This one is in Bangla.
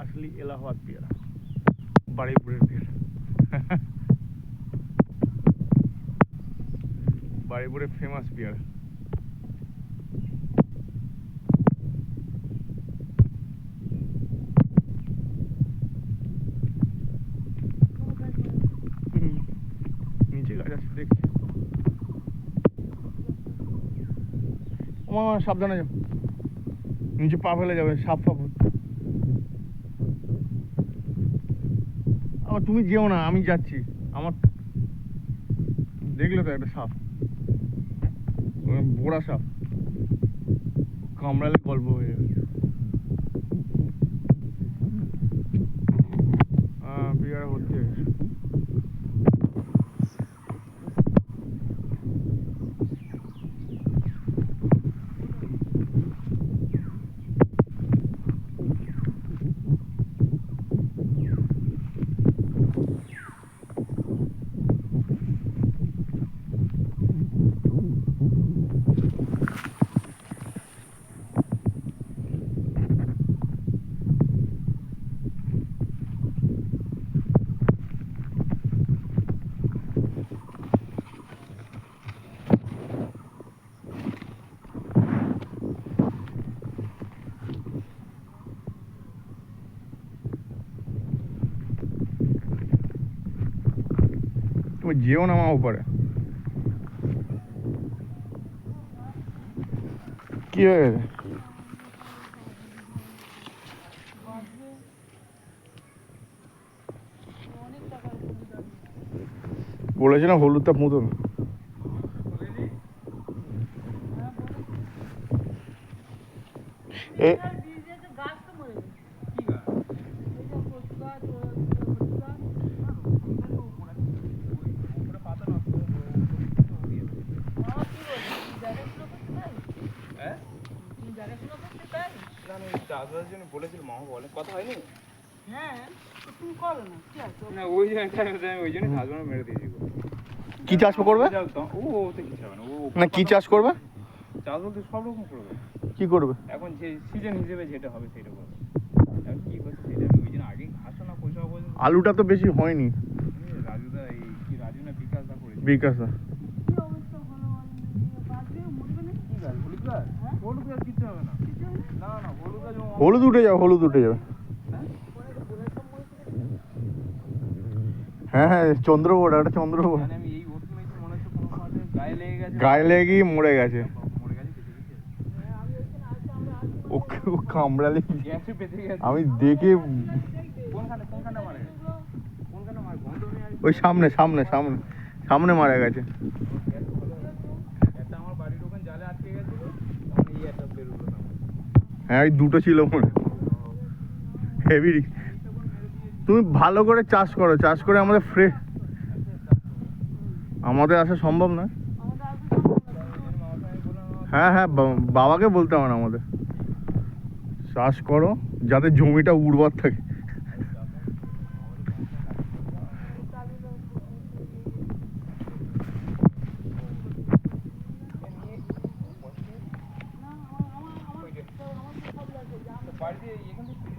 असली इलाहाबाद पेड़ा, बाड़ीपुरेर पेड़ा। बाड़ीपुरेर फेमास पेड़ा। नीचे गाछ আছে দেখি। মামা সাবধানে যাও, নিচে পা ফেলে যাবে, সাপ ফাপ। আবার তুমি যেও না, আমি যাচ্ছি। আমার দেখলে তো একটা সাপ, বড়া সাপ, কামড়ালে গল্প হয়ে যাবে। পেয়ারা ভর্তি হয়ে গেছে। তুমি যেও না মা উপরে। কি হয়ে গেছে? বলেছি না হলুদটা পুঁতো না। চাষবাসের জন্য বলেছিল, মামা বলে কথা হয়নি। হ্যাঁ তুমি করো না, কি আছে না ওই জায়গাটা আমি ওই জন্য চাষবাস মেরে দিয়েছি। কি চাষ করবে? ও ওতে কিছু হবে না। ও না কি চাষ করবে? চাষ বলতে সব রকম করবে। কি করবে? এখন যে সিজন হিসেবে যেটা হবে সেটা করবে। এখন কি করছে সেটা আমি ওই জন্য আগেই ঘাসও না পয়সা পর্যন্ত। আলুটা তো বেশি হয়নি। রাজুদা এই কি রাজু না বিকাশদা করেছে। বিকাশদা কি অবস্থা হলো বাজে মরবে না কি গাছ? হলুদ গাছ? হলুদ গাছ কিচ্ছু হবে না। না না হলুদ গাছ হলুদ উঠে যাবে, হলুদ উঠে যাবে। হ্যাঁ হ্যাঁ চন্দ্রবোড়া, ওটা চন্দ্রবোড়া। মানে আমি এই ওষুধ মেয়েছি মনে হচ্ছে কোনো মাঠে গায়ে লেগে গেছে। গায়ে লেগে মরে গেছে। মরে গেছে কেটে গেছে। ও কামড়ালে গ্যাসে পেতে গেছে। আমি দেখে কোনখানে মারা গেছে? কোনখানে মারা গন্ধ নিয়ে আসছে? ওই সামনে সামনে সামনে সামনে মারা গেছে। একটা আমার বাড়ির ওখানে জালে আটকে গেছিল, তখন এই একটা বেরোলো না। হ্যাঁ ওই দুটো ছিল মনে, হেভি। তুমি ভালো করে চাষ করো, চাষ করে আমাদের ফ্রেশ, আমাদের আসা সম্ভব না। হ্যাঁ হ্যাঁ বাবাকে বলতে হবে না, আমাদের চাষ করো যাতে জমিটা উর্বর থাকে। বাড়িতে এখান থেকে